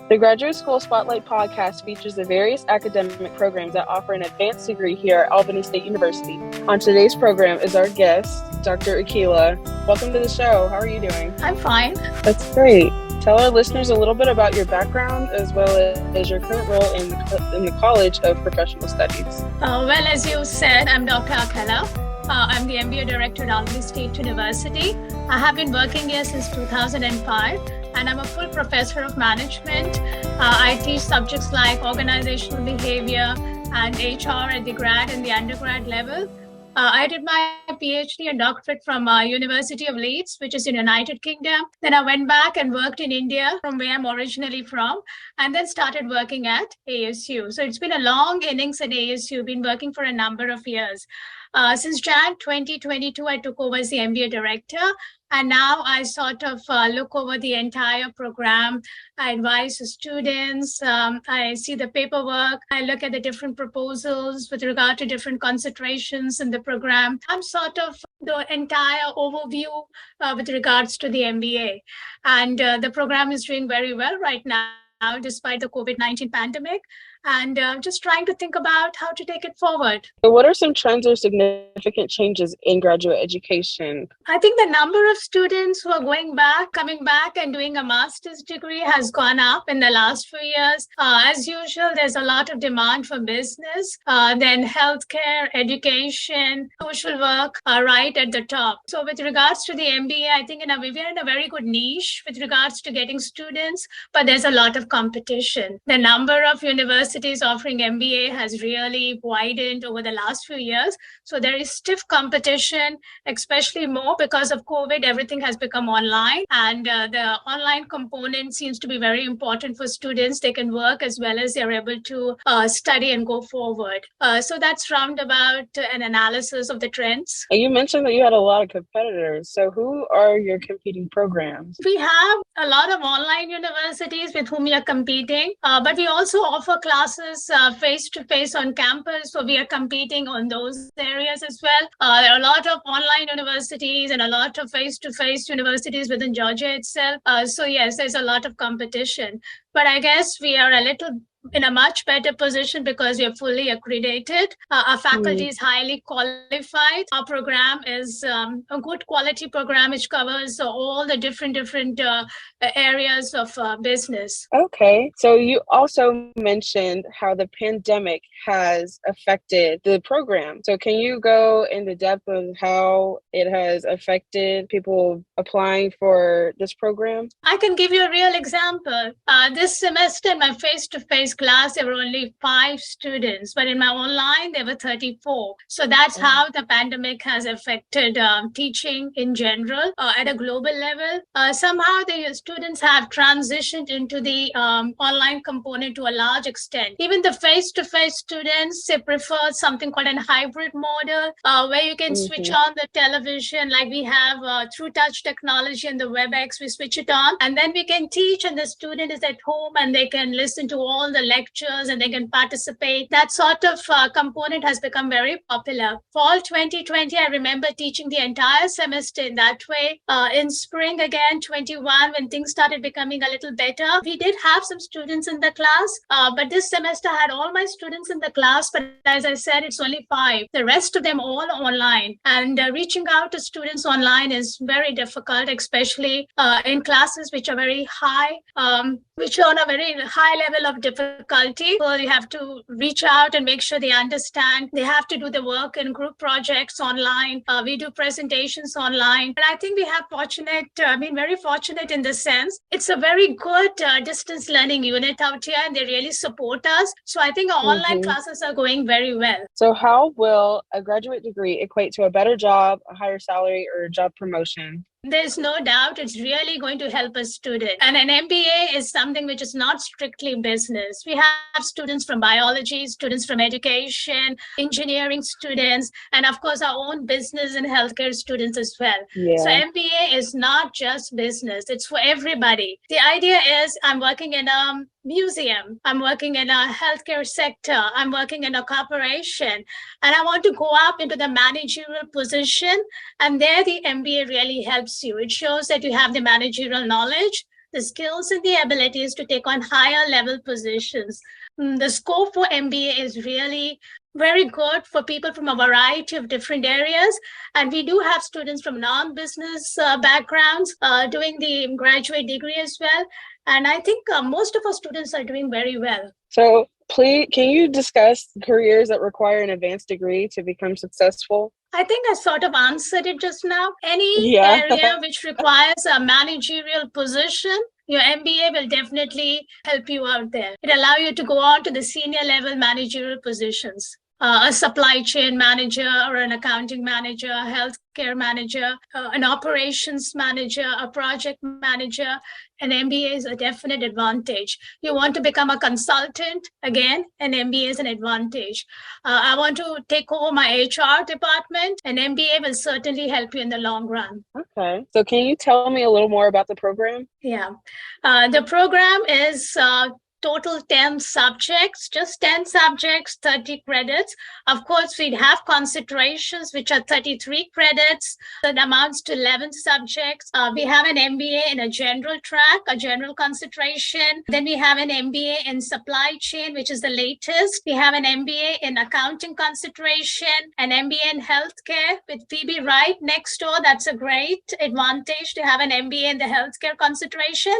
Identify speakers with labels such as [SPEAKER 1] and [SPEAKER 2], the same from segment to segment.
[SPEAKER 1] The Graduate School Spotlight podcast features the various academic programs that offer an advanced degree here at Albany State University. On today's program is our guest, Dr. Akella. Welcome to the show. How are you doing?
[SPEAKER 2] I'm fine.
[SPEAKER 1] That's great. Tell our listeners a little bit about your background as well as your current role in the College of Professional Studies.
[SPEAKER 2] Well, as you said, I'm Dr. Akella. I'm the MBA Director at Albany State University. I have been working here since 2005, and I'm a full professor of management. I teach subjects like organizational behavior and HR at the grad and the undergrad level. I did my PhD and doctorate from University of Leeds, which is in United Kingdom. Then I went back and worked in India, from where I'm originally from, and then started working at ASU. So it's been a long innings at ASU, been working for a number of years. Since Jan 2022, I took over as the MBA director, and now I sort of look over the entire program. I advise the students, I see the paperwork, I look at the different proposals with regard to different concentrations in the program. I'm sort of the entire overview with regards to the MBA. And the program is doing very well right now, despite the COVID-19 pandemic. And just trying to think about how to take it forward.
[SPEAKER 1] So what are some trends or significant changes in graduate education?
[SPEAKER 2] I think the number of students who are coming back and doing a master's degree has gone up in the last few years. As usual, there's a lot of demand for business, then healthcare, education, social work are right at the top. So with regards to the MBA, I think we're in a very good niche with regards to getting students, but there's a lot of competition. The number of universities offering MBA has really widened over the last few years. So there is stiff competition, especially more because of COVID. Everything has become online, and the online component seems to be very important for students. They can work as well as they're able to study and go forward. So that's roundabout an analysis of the trends.
[SPEAKER 1] And you mentioned that you had a lot of competitors. So who are your competing programs?
[SPEAKER 2] We have a lot of online universities with whom we are competing, but we also offer classes face-to-face on campus, so we are competing on those areas as well. There are a lot of online universities and a lot of face-to-face universities within Georgia itself. So yes, there's a lot of competition, but I guess we are in a much better position because we are fully accredited. Our faculty is highly qualified. Our program is a good quality program which covers all the different areas of business.
[SPEAKER 1] Okay. So you also mentioned how the pandemic has affected the program. So can you go into depth of how it has affected people applying for this program?
[SPEAKER 2] I can give you a real example. This semester in my face-to-face class, there were only 5 students, but in my online, there were 34. So that's how the pandemic has affected teaching in general at a global level. Somehow the students have transitioned into the online component to a large extent. Even the face-to-face students, they prefer something called a hybrid model where you can switch on the television, like we have through touch technology and the WebEx, we switch it on, and then we can teach, and the student is at home and they can listen to all the lectures and they can participate. That sort of component has become very popular. Fall 2020, I remember teaching the entire semester in that way. In spring again, 21, when things started becoming a little better, we did have some students in the class, but this semester I had all my students in the class, but as I said, it's only 5. The rest of them all online. And reaching out to students online is very difficult, especially in classes which are very high, which are on a very high level of difficulty. So you have to reach out and make sure they understand. They have to do the work in group projects online. We do presentations online. And I think we have very fortunate in the sense, it's a very good distance learning unit out here, and they really support us. So I think our online classes are going very well.
[SPEAKER 1] So how will a graduate degree equate to a better job, a higher salary, or a job promotion?
[SPEAKER 2] There's no doubt it's really going to help a student. And an MBA is something which is not strictly business. We have students from biology, students from education, engineering students, and of course our own business and healthcare students as well. Yeah. So MBA is not just business, it's for everybody. The idea is I'm working in a museum, I'm working in a healthcare sector, I'm working in a corporation, and I want to go up into the managerial position, and there the MBA really helps you. It shows that you have the managerial knowledge, the skills and the abilities to take on higher level positions. The scope for MBA is really very good for people from a variety of different areas. And we do have students from non-business backgrounds doing the graduate degree as well. And I think most of our students are doing very well.
[SPEAKER 1] So please, can you discuss careers that require an advanced degree to become successful?
[SPEAKER 2] I think I sort of answered it just now. Any area which requires a managerial position, your MBA will definitely help you out there. It allows you to go on to the senior level managerial positions. A supply chain manager or an accounting manager, a healthcare manager, an operations manager, a project manager. An MBA is a definite advantage. You want to become a consultant, again, an MBA is an advantage. I want to take over my HR department, an MBA will certainly help you in the long run.
[SPEAKER 1] Okay. So can you tell me a little more about the program?
[SPEAKER 2] Yeah. The program is total 10 subjects, just 10 subjects, 30 credits. Of course, we'd have concentrations, which are 33 credits. That amounts to 11 subjects. We have an MBA in a general track, a general concentration. Then we have an MBA in supply chain, which is the latest. We have an MBA in accounting concentration, an MBA in healthcare with Phoebe right next door. That's a great advantage to have an MBA in the healthcare concentration.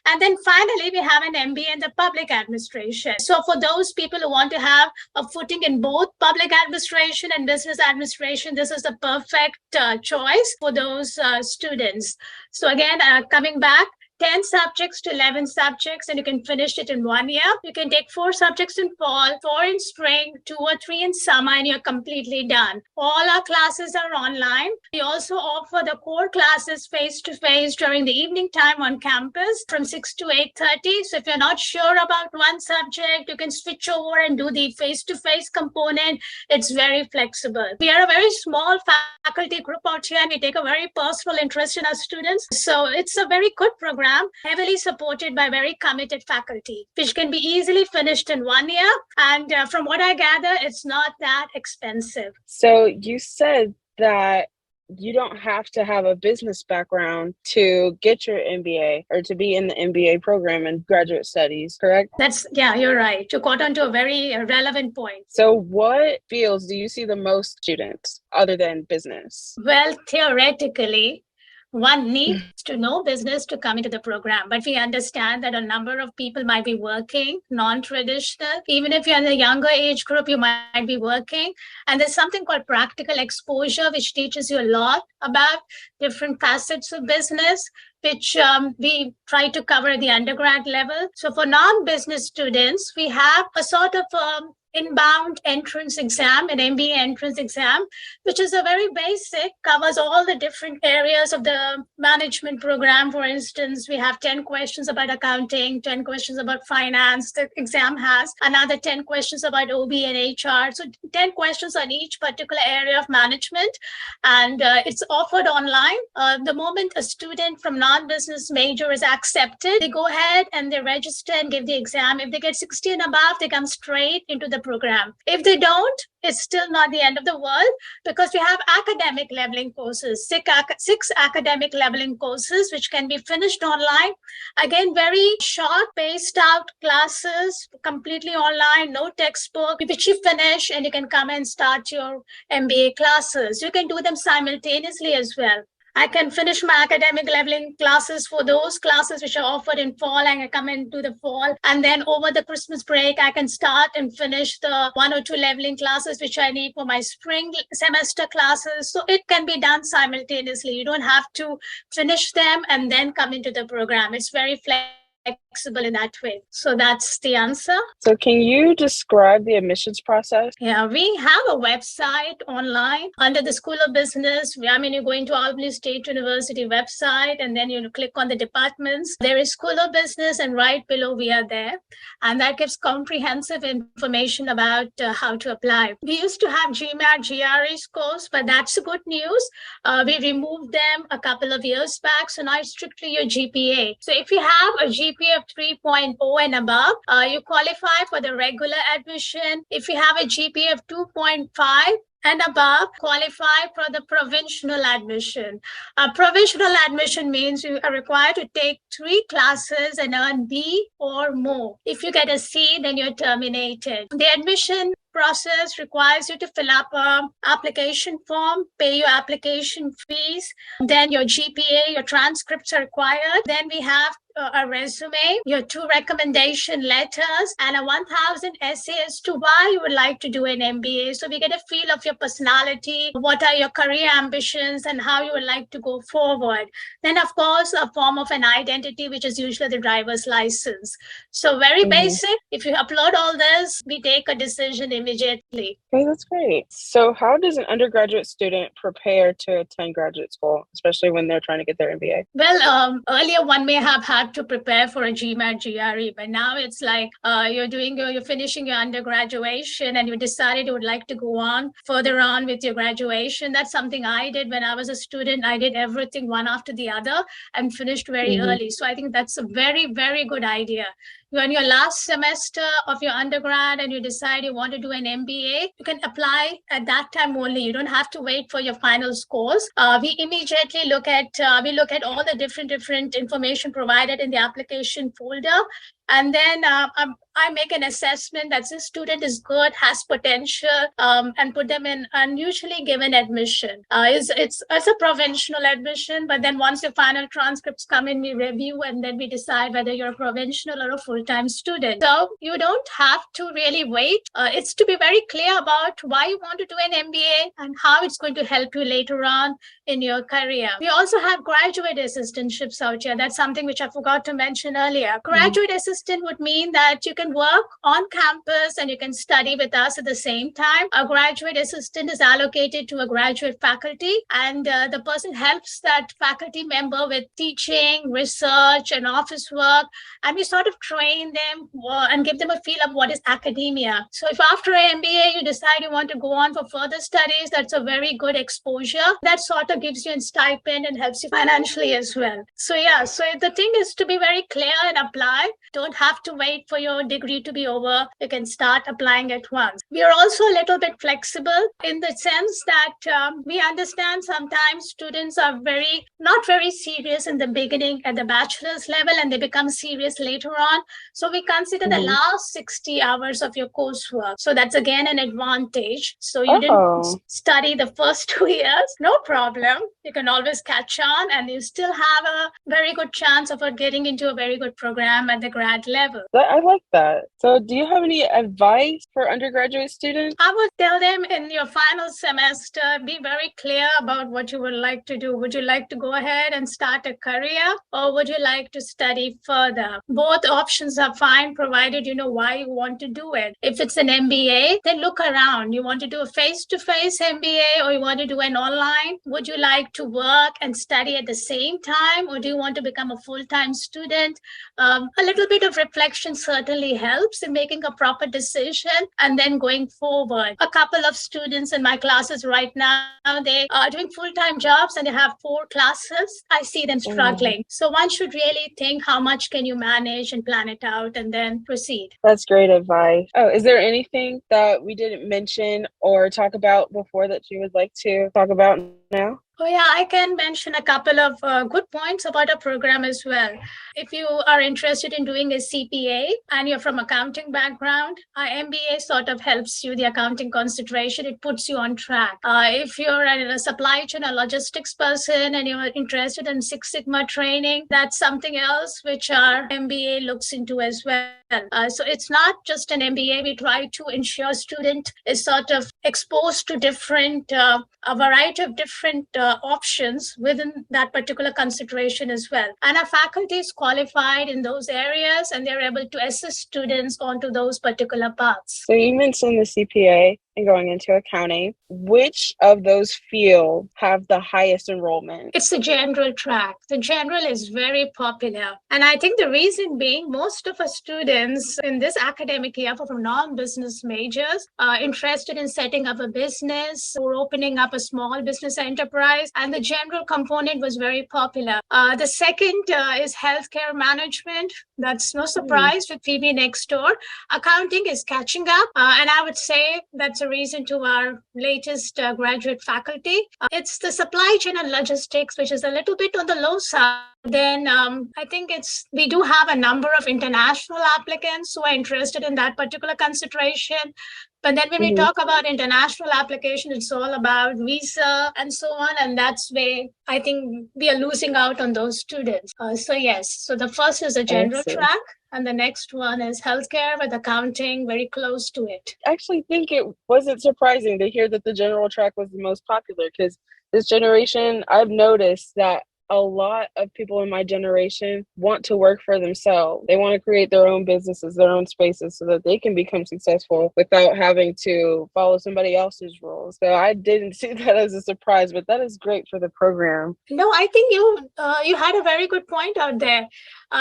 [SPEAKER 2] And then finally, we have an MBA in the public administration. So for those people who want to have a footing in both public administration and business administration, this is the perfect choice for those students. So again, coming back, 10 subjects to 11 subjects, and you can finish it in 1 year. You can take 4 subjects in fall, 4 in spring, 2 or 3 in summer, and you're completely done. All our classes are online. We also offer the core classes face-to-face during the evening time on campus from 6 to 8:30. So if you're not sure about one subject, you can switch over and do the face-to-face component. It's very flexible. We are a very small faculty group out here, and we take a very personal interest in our students. So it's a very good program, heavily supported by very committed faculty, which can be easily finished in 1 year. And from what I gather, it's not that expensive.
[SPEAKER 1] So you said that you don't have to have a business background to get your MBA or to be in the MBA program in graduate studies, correct?
[SPEAKER 2] Yeah, you're right. You got onto a very relevant point.
[SPEAKER 1] So what fields do you see the most students other than business?
[SPEAKER 2] Well, theoretically, one needs to know business to come into the program, but we understand that a number of people might be working non-traditional. Even if you're in the younger age group, you might be working. And there's something called practical exposure, which teaches you a lot about different facets of business, which we try to cover at the undergrad level. So for non-business students, we have a sort of inbound entrance exam, an MBA entrance exam, which is a very basic, covers all the different areas of the management program. For instance, we have 10 questions about accounting, 10 questions about finance. The exam has another 10 questions about OB and HR. So 10 questions on each particular area of management. And it's offered online. The moment a student from non-business major is accepted, they go ahead and they register and give the exam. If they get 60 and above, they come straight into the program. If they don't, it's still not the end of the world, because we have academic leveling courses, 6 academic leveling courses, which can be finished online. Again, very short, spaced out classes, completely online, no textbook, which you finish and you can come and start your MBA classes. You can do them simultaneously as well. I can finish my academic leveling classes for those classes which are offered in fall, and I come into the fall. And then over the Christmas break, I can start and finish the 1 or 2 leveling classes which I need for my spring semester classes. So it can be done simultaneously. You don't have to finish them and then come into the program. It's very flexible in that way. So that's the answer.
[SPEAKER 1] So can you describe the admissions process?
[SPEAKER 2] Yeah, we have a website online under the School of Business. You go into Albany State University website and then you click on the departments. There is School of Business and right below we are there. And that gives comprehensive information about how to apply. We used to have GMAT, GRE scores, but that's good news. We removed them a couple of years back. So now it's strictly your GPA. So if you have a GPA of 3.0 and above, you qualify for the regular admission. If you have a GPA of 2.5 and above qualify for the provisional admission. Provisional admission means you are required to take 3 classes and earn B or more. If you get a C, then you're terminated. The admission process requires you to fill up an application form, pay your application fees, then your GPA, your transcripts are required. Then we have a resume, your 2 recommendation letters, and a 1,000 essay as to why you would like to do an MBA. So we get a feel of your personality, what are your career ambitions, and how you would like to go forward. Then, of course, a form of an identity, which is usually the driver's license. So very basic. If you upload all this, we take a decision immediately.
[SPEAKER 1] Okay, that's great. So how does an undergraduate student prepare to attend graduate school, especially when they're trying to get their MBA?
[SPEAKER 2] Well, earlier one may have had to prepare for a GMAT GRE, but now it's like you're finishing your undergraduation and you decided you would like to go on further on with your graduation. That's something I did when I was a student. I did everything one after the other and finished very early. So I think that's a very, very good idea. You're in your last semester of your undergrad and you decide you want to do an MBA, you can apply at that time only. You don't have to wait for your final scores. We immediately look at all the different information provided in the application folder. And then I make an assessment that this student is good, has potential, and put them in, and usually given admission. It's a provisional admission, but then once your final transcripts come in, we review and then we decide whether you're a provisional or a full-time student. So you don't have to really wait. It's to be very clear about why you want to do an MBA and how it's going to help you later on in your career. We also have graduate assistantships out here. That's something which I forgot to mention earlier. Graduate assistant would mean that you can work on campus and you can study with us at the same time. A graduate assistant is allocated to a graduate faculty, and the person helps that faculty member with teaching, research, and office work. And we sort of train them and give them a feel of what is academia. So if after an MBA you decide you want to go on for further studies, that's a very good exposure. That sort of gives you a stipend and helps you financially as well. So the thing is to be very clear and apply. Don't have to wait for your degree to be over. You can start applying at once. We are also a little bit flexible in the sense that we understand sometimes students are not very serious in the beginning at the bachelor's level and they become serious later on. So we consider the last 60 hours of your coursework. So that's again an advantage. So you didn't study the first 2 years, no problem. You can always catch on and you still have a very good chance of getting into a very good program at the grad level.
[SPEAKER 1] I like that. So do you have any advice for undergraduate students?
[SPEAKER 2] I would tell them in your final semester, be very clear about what you would like to do. Would you like to go ahead and start a career, or would you like to study further? Both options are fine, provided you know why you want to do it. If it's an MBA, then look around. You want to do a face-to-face MBA or you want to do an online? Would you like to work and study at the same time, or do you want to become a full-time student? A little bit of reflection certainly helps in making a proper decision and then going forward. A couple of students in my classes right now, they are doing full-time jobs and they have 4 classes. I see them struggling. So one should really think how much can you manage and plan it out and then proceed.
[SPEAKER 1] That's great advice. Oh, is there anything that we didn't mention or talk about before that you would like to talk about now?
[SPEAKER 2] Oh yeah, I can mention a couple of good points about our program as well. If you are interested in doing a CPA and you're from accounting background, our MBA sort of helps you, the accounting concentration, it puts you on track. If you're a supply chain or logistics person and you're interested in Six Sigma training, that's something else which our MBA looks into as well. So it's not just an MBA. We try to ensure student is sort of exposed to a variety of different options within that particular consideration as well. And our faculty is qualified in those areas and they're able to assist students onto those particular paths.
[SPEAKER 1] So you mentioned the CPA and going into accounting. Which of those fields have the highest enrollment?
[SPEAKER 2] It's the general track. The general is very popular. And I think the reason being, most of our students in this academic year from non-business majors are interested in setting up a business or opening up a small business enterprise. And the general component was very popular. The second is healthcare management. That's no surprise with PB next door. Accounting is catching up. And I would say that's a reason to our latest graduate faculty. It's the supply chain and logistics, which is a little bit on the low side. Then I think we do have a number of international applicants who are interested in that particular consideration. But then when we talk about international application, it's all about visa and so on. And that's where I think we are losing out on those students. So the first is a general track. And the next one is healthcare with accounting very close to it.
[SPEAKER 1] I actually think it wasn't surprising to hear that the general track was the most popular, because this generation, I've noticed that a lot of people in my generation want to work for themselves. They want to create their own businesses, their own spaces, so that they can become successful without having to follow somebody else's rules. So I didn't see that as a surprise, but that is great for the program.
[SPEAKER 2] No, I think you had a very good point out there.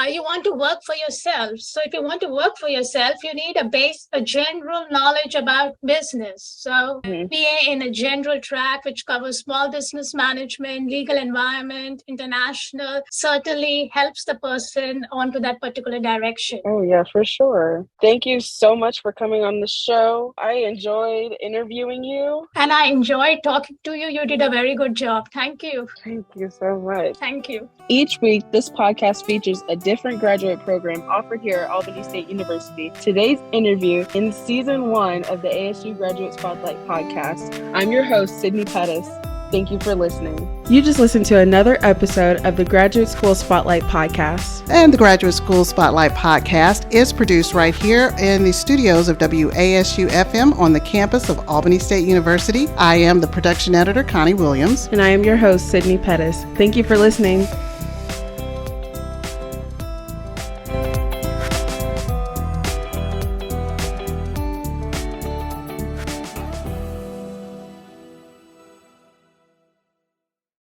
[SPEAKER 2] You want to work for yourself. So if you want to work for yourself, you need a general knowledge about business. So BA in a general track, which covers small business management, legal environment, international, certainly helps the person onto that particular direction.
[SPEAKER 1] Oh, yeah, for sure. Thank you so much for coming on the show. I enjoyed interviewing you.
[SPEAKER 2] And I enjoyed talking to you. You did a very good job. Thank you.
[SPEAKER 1] Thank you so much.
[SPEAKER 2] Thank you.
[SPEAKER 1] Each week, this podcast features a different graduate program offered here at Albany State University. Today's interview in Season 1 of the ASU Graduate Spotlight podcast. I'm your host, Sydney Pettus. Thank you for listening. You just listened to another episode of the Graduate School Spotlight podcast.
[SPEAKER 3] And the Graduate School Spotlight podcast is produced right here in the studios of WASU-FM on the campus of Albany State University. I am the production editor, Connie Williams.
[SPEAKER 1] And I am your host, Sydney Pettus. Thank you for listening.